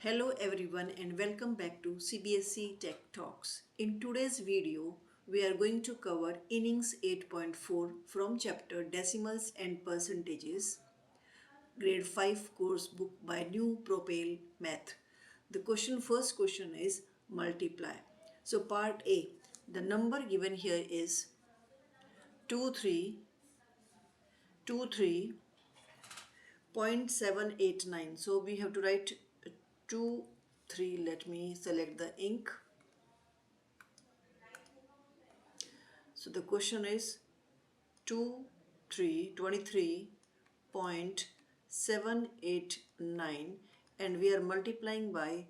Hello everyone and welcome back to CBSE TechTalks. In today's video, we are going to cover Innings 8.4 from chapter Decimals and Percentages, grade 5 course book by New Propel Math. The first question is multiply. So part A, the number given here is 23.789. So we have to write 2 3. Let me select the ink. So the question is 23.789 and we are multiplying by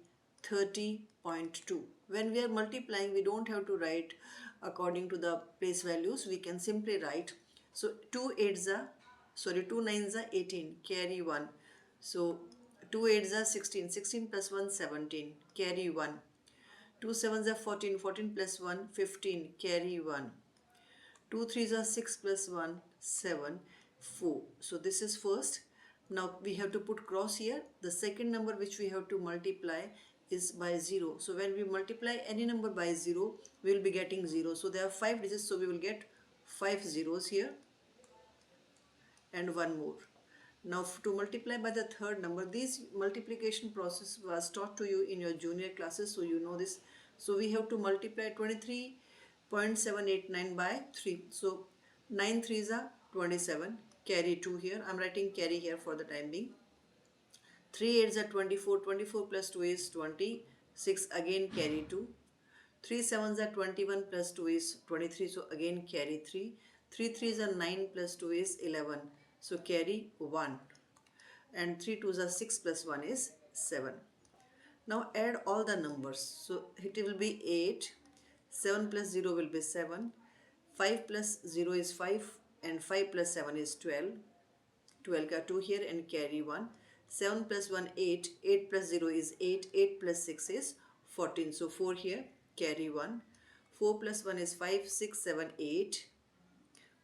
30.2. When we are multiplying, we don't have to write according to the place values. We can simply write. So 2 9s are 18, carry 1. So 2 8s are 16, 16 plus 1 17, carry 1. 2 7s are 14, 14 plus 1 15, carry 1. 2 3s are 6 plus 1 7 4. So this is first. Now we have to put cross here. The second number which we have to multiply is by 0. So when we multiply any number by 0, we will be getting 0. So there are 5 digits, so we will get 5 zeros here and one more. Now to multiply by the third number, this multiplication process was taught to you in your junior classes, so you know this. So we have to multiply 23.789 by 3. So 9 3s are 27, carry 2 here. I'm writing carry here for the time being. 3 8s are 24, 24 plus 2 is 26, again carry 2. 3 7s are 21 plus 2 is 23, so again carry 3. 3 3s are 9 plus 2 is 11, so carry 1. And 3 2s are 6 plus 1 is 7. Now add all the numbers. So it will be 8, 7 plus 0 will be 7, 5 plus 0 is 5 and 5 plus 7 is 12. 12 got 2 here and carry 1. 7 plus 1 8, 8 plus 0 is 8, 8 plus 6 is 14. So 4 here, carry 1. 4 plus 1 is 5, 6, 7, 8,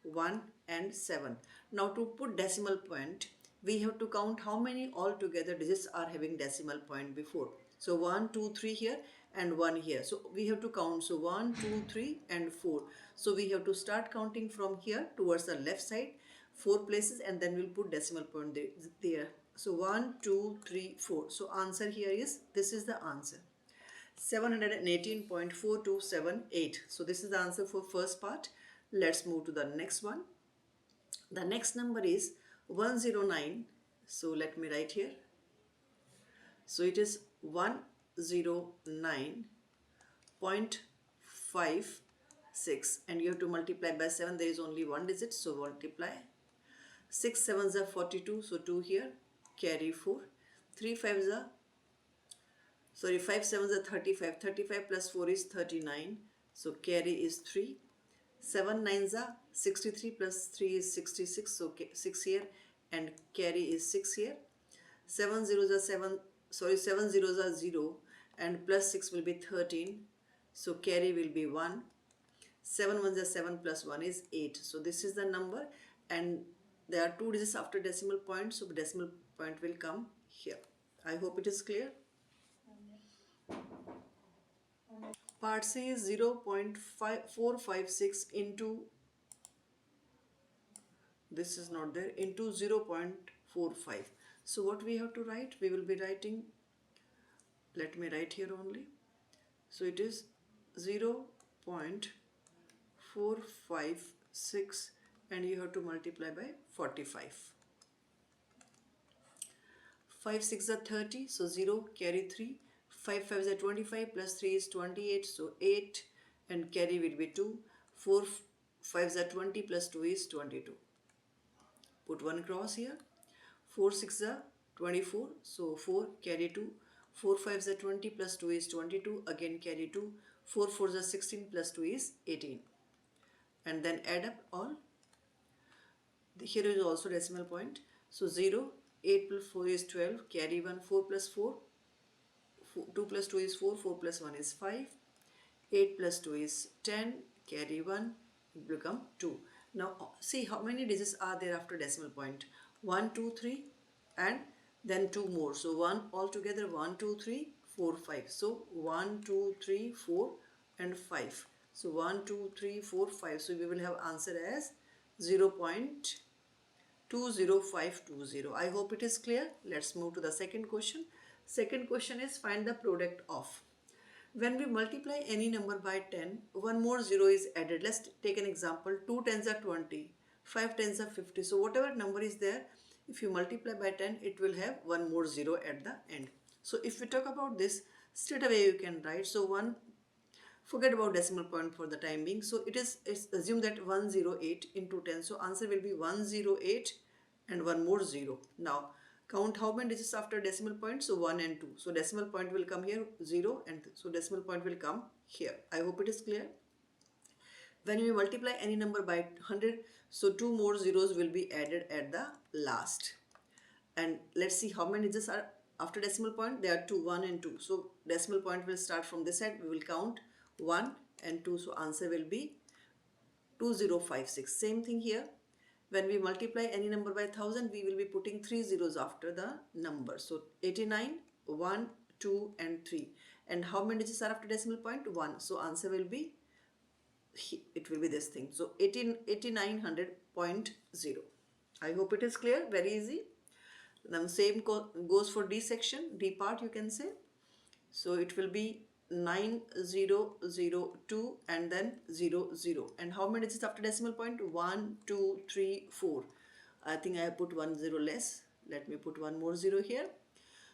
1 and 7. Now to put decimal point, we have to count how many altogether digits are having decimal point before. So 1, 2, 3 here and 1 here. So we have to count. So 1, 2, 3 and 4. So we have to start counting from here towards the left side, 4 places, and then we'll put decimal point there. So 1, 2, 3, 4. So answer here is, this is the answer. 718.4278. So this is the answer for first part. Let's move to the next one. The next number is 109. So let me write here. So it is 109.56 and you have to multiply by 7. There is only one digit, so multiply. 6 7s are 42, so 2 here, carry 4. 5 7s are 35, 35 plus 4 is 39, so carry is 3. 7 9s are 63 plus 3 is 66, so 6 here and carry is 6 here. 7 zeros are 7 zeros are 0 and plus 6 will be 13, so carry will be 1. 7 ones are 7 plus 1 is 8. So this is the number and there are 2 digits after decimal point, so the decimal point will come here. I hope it is clear. Part C is 0.456 into, this is not there, into 0.45. So what we have to write? We will be writing, let me write here only. So it is 0.456 and you have to multiply by 45. 5 6 are 30, so 0, carry 3. 5 5 are 25 plus 3 is 28, so 8 and carry will be 2. 4 5 are 20 plus 2 is 22. Put one cross here. 4 6 are 24, so 4, carry 2. 4 5 are 20 plus 2 is 22, again carry 2. 4 4 are 16 plus 2 is 18. And then add up all. Here is also decimal point. So 0, 8 plus 4 is 12, carry 1, 4 plus 4, 2 plus 2 is 4, 4 plus 1 is 5, 8 plus 2 is 10, carry 1, it will become 2. Now see how many digits are there after decimal point. 1, 2, 3 and then 2 more. So 1 altogether, 1, 2, 3, 4, 5. So 1, 2, 3, 4 and 5. So 1, 2, 3, 4, 5. So we will have answer as 0.20520. I hope it is clear. Let's move to the second question. Second question is find the product of. When we multiply any number by 10, one more zero is added. Let's take an example. 2 tens are 20, 5 tens are 50. So whatever number is there, if you multiply by 10, it will have one more zero at the end. So if we talk about this, straight away you can write. So forget about decimal point for the time being. So it's assume that 108 into 10. So answer will be 108 and one more zero. Now count how many digits after decimal point. So 1 and 2. So decimal point will come here 0 and so decimal point will come here. I hope it is clear. When we multiply any number by 100, so two more zeros will be added at the last. And let's see how many digits are after decimal point. There are 2, 1 and 2. So decimal point will start from this side. We will count 1 and 2. So answer will be 2056. Same thing here. When we multiply any number by 1000, we will be putting 3 zeros after the number. So 89, 1, 2 and 3. And how many digits are after decimal point? 1. So answer will be, it will be this thing. So 8900.0. I hope it is clear. Very easy. Now same goes for D section, D part you can say. So it will be 9002 and then 00. And how many digits after decimal point? 1, 2, 3, 4. I think I have put 1 0 less. Let me put one more zero here.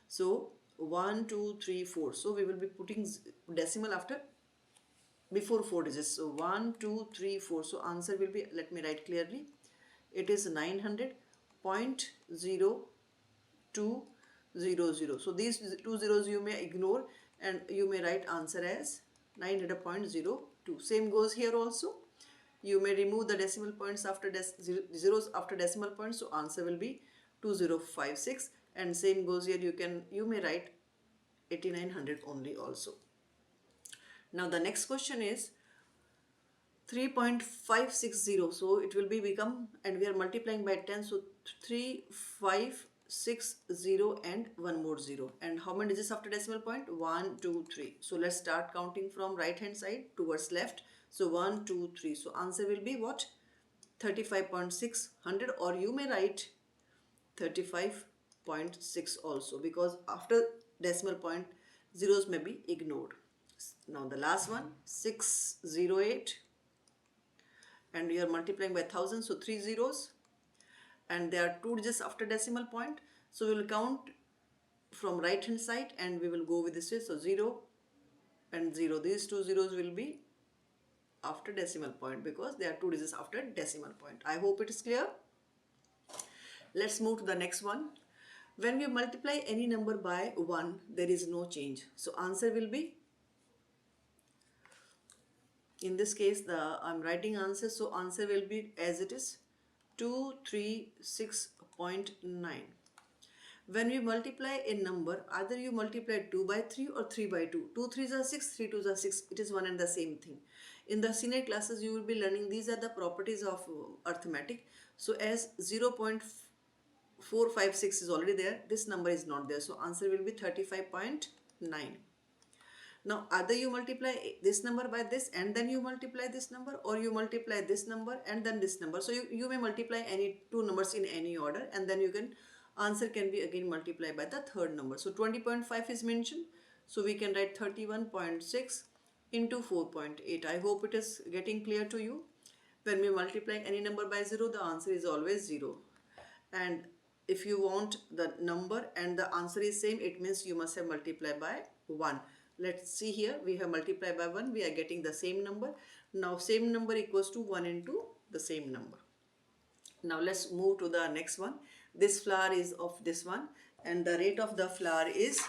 So 1, 2, 3, 4. So we will be putting decimal after before 4 digits. So 1, 2, 3, 4. So answer will be, let me write clearly. It is 900.0200. So these two zeros you may ignore and you may write answer as 900.02. Same goes here also. You may remove the decimal points after zeros after decimal points. So answer will be 2056. And same goes here. You may write 8900 only also. Now the next question is 3.560. So it will be become, and we are multiplying by 10. So 3560 and one more zero. And how many digits after decimal point? 1, 2, 3. So let's start counting from right hand side towards left. So 1, 2, 3. So answer will be what? 35.600, or you may write 35.6 also, because after decimal point zeros may be ignored. Now the last one, 608, and you are multiplying by 1000, so 3 zeros, and there are 2 digits after decimal point. So we will count from right hand side and we will go with this way. So 0 and 0, these 2 zeros will be after decimal point because there are 2 digits after decimal point. I hope it is clear. Let's move to the next one. When we multiply any number by 1, there is no change. So answer will be, in this case I'm writing answer, so answer will be as it is, 236.9. When we multiply a number, either you multiply 2 by 3 or 3 by 2. 2 3s are 6, 3 2s are 6. It is one and the same thing. In the senior classes, you will be learning these are the properties of arithmetic. So as 0.456 is already there, this number is not there. So answer will be 35.9. Now either you multiply this number by this and then you multiply this number, or you multiply this number and then this number. So you may multiply any two numbers in any order, and then you can, answer can be again multiplied by the third number. So 20.5 is mentioned. So we can write 31.6 into 4.8. I hope it is getting clear to you. When we multiply any number by 0, the answer is always 0. And if you want the number and the answer is same, it means you must have multiplied by 1. Let's see here, we have multiplied by 1, we are getting the same number. Now same number equals to 1 into the same number. Now let's move to the next one. This flour is of this one, and the rate of the flour is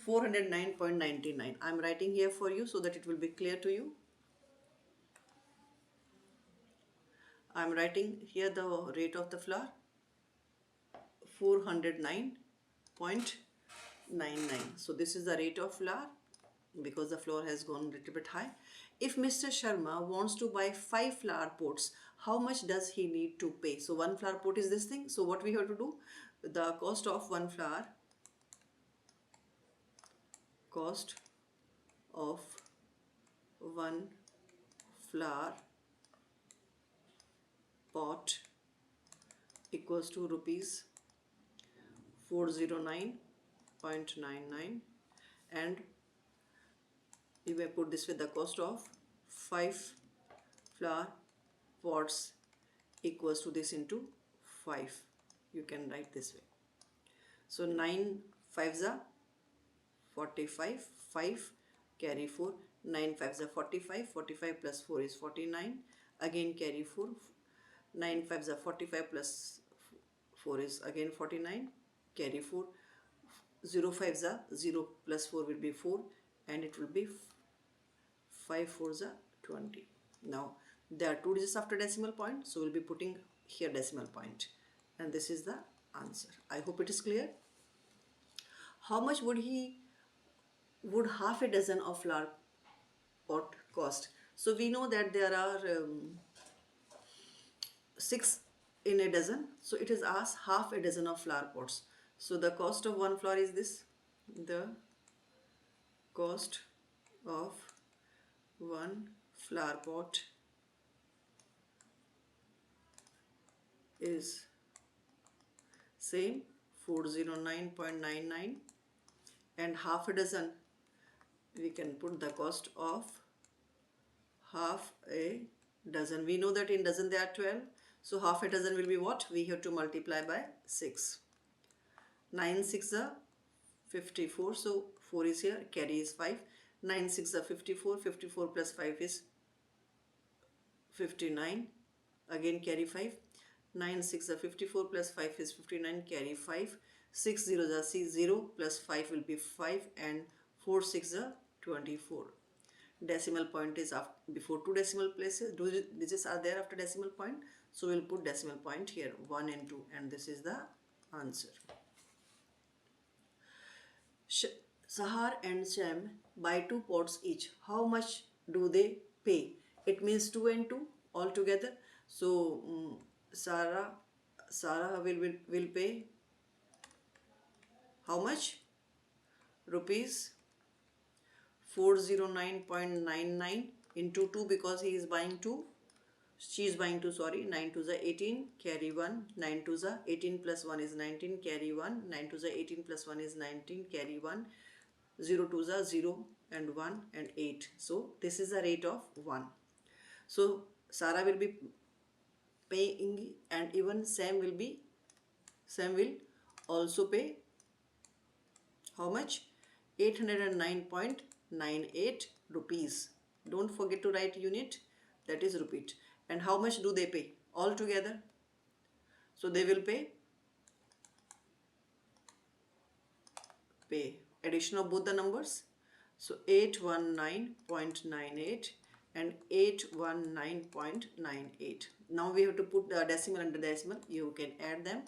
409.99. I'm writing here for you so that it will be clear to you. I'm writing here the rate of the flour, 409.99. So this is the rate of flour because the flour has gone a little bit high. If Mr. Sharma wants to buy 5 flour pots, how much does he need to pay? So one flour pot is this thing. So what we have to do? the cost of one flour, cost of one flour pot equals to rupees 409.99, and you may put this with the cost of 5 flour pots equals to this into 5. You can write this way. So 9 5s are 45, 5 carry 4, 9 5s are 45, 45 plus 4 is 49, again carry 4, 9 5s are 45 plus 4 is again 49, carry 4, 0 5s are 0 plus 4 will be 4, and it will be 5 4s are 20. Now there are two digits after decimal point, so we'll be putting here decimal point, and this is the answer. I hope it is clear. How much would half a dozen of flour pot cost? So we know that there are 6 in a dozen, so it is asked half a dozen of flour pots. So the cost of one flour is this. The cost of one flour pot is same 409.99, and half a dozen, we can put the cost of half a dozen. We know that in dozen there are 12, so half a dozen will be what? We have to multiply by 6. 9 6 are 54, so 4 is here, carry is 5. 9 6 are 54, 54 plus 5 is 59, again carry 5. 9 6 are 54 plus 5 is 59, carry 5. 6 zeros are 0 plus 5 will be 5, and 4 6 are 24. Decimal point is before two decimal places, two digits are there after decimal point, so we'll put decimal point here 1 and 2, and this is the answer. Sahar and Shem buy 2 pots each. How much do they pay? It means 2 and 2 altogether. So Sarah will pay how much? Rupees 409.99 into 2, because he is buying 2. She is buying 2, sorry. 9 2s are 18, carry 1. 9 2s are 18 plus 1 is 19, carry 1. 9 2s are 18 plus 1 is 19, carry 1. 0 2s are 0 and 1 and 8. So this is the rate of 1. So Sarah will be paying, and even Sam will also pay how much? 809.98 rupees. Don't forget to write unit, that is rupee. And how much do they pay all together? So they will pay addition of both the numbers. So 819.98 and 819.98. Now we have to put the decimal under decimal. You can add them.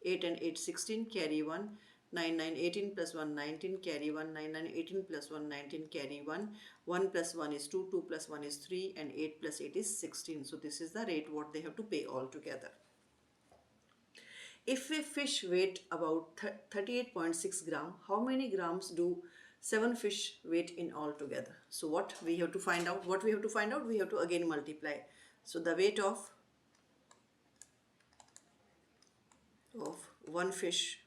8 and 8 16, carry 1. 9 9 18 plus 1 19, carry 1. 9 9 18 plus 1 19, carry 1. 1 plus 1 is 2, 2 plus 1 is 3, and 8 plus 8 is 16. So this is the rate what they have to pay all together. If a fish weight about 38.6 gram, how many grams do 7 fish weight in all together? So what we have to find out? We have to again multiply. So the weight of one fish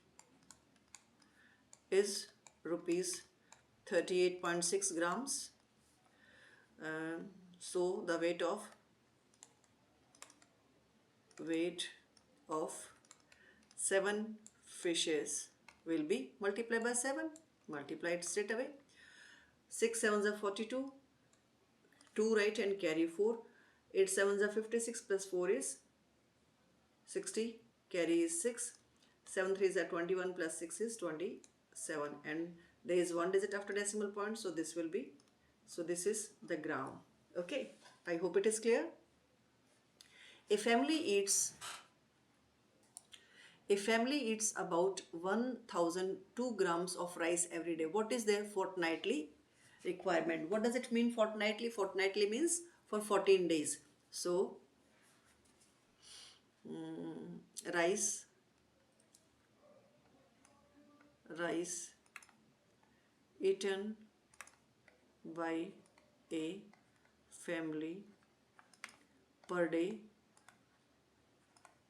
is rupees 38.6 grams. So the weight of 7 fishes will be multiplied by 7. Multiply it straight away. 6 7s are 42. 2 right and carry 4. 8 7s are 56 plus 4 is 60. Carry is 6. 7 3s are 21 plus 6 is 27. And there is one digit after decimal point, so this will be, so this is the gram. Okay, I hope it is clear. A family eats about 1002 grams of rice every day. What is their fortnightly requirement? What does it mean fortnightly? Fortnightly means for 14 days. So rice rice eaten by a family per day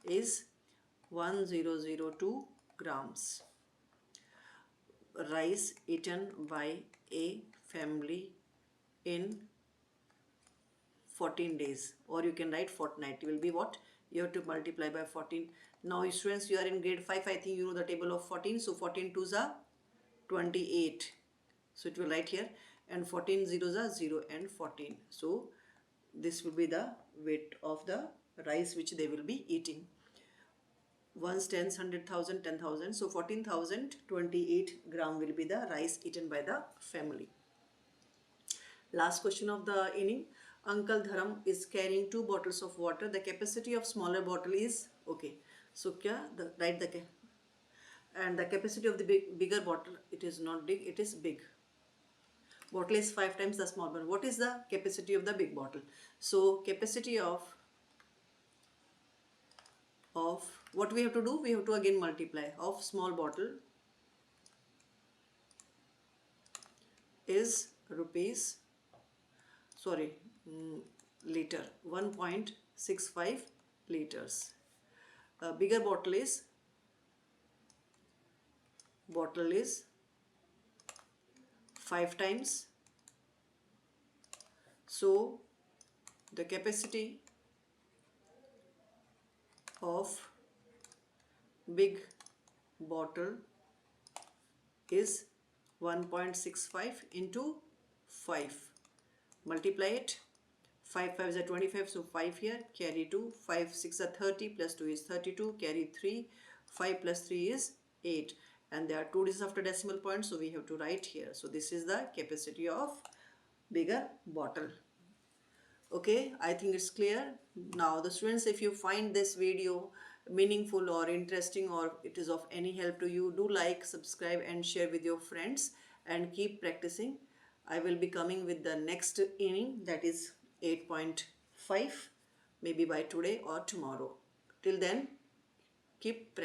is 1002 grams. Rice eaten by a family in 14 days, or you can write fortnight. It will be what? You have to multiply by 14. Now students, you are in grade 5, I think you know the table of 14. So 14 twos are 28. So it will write here, and 14 zeros are 0 and 14. So this will be the weight of the rice which they will be eating. Ones, tens, 100,000, 10,000. So 14,028 gram will be the rice eaten by the family. Last question of the inning. Uncle Dharam is carrying 2 bottles of water. The capacity of smaller bottle is okay. So kya the write the and the capacity of the bigger bottle, it is not big, it is big. Bottle is 5 times the small bottle. What is the capacity of the big bottle? So capacity of what we have to do? We have to again multiply. Of small bottle is rupees, sorry, liter, 1.65 liters. Bigger bottle is 5 times. So the capacity of big bottle is 1.65 into 5. Multiply it. 5 5 is 25, so 5 here, carry 2. 5 6 are 30, plus 2 is 32, carry 3. 5 plus 3 is 8. And there are 2 digits after decimal point, so we have to write here. So this is the capacity of bigger bottle. Okay, I think it's clear. Now the students, if you find this video meaningful or interesting, or it is of any help to you, do like, subscribe and share with your friends, and keep practicing. I will be coming with the next inning, that is 8.5, maybe by today or tomorrow. Till then, keep practicing.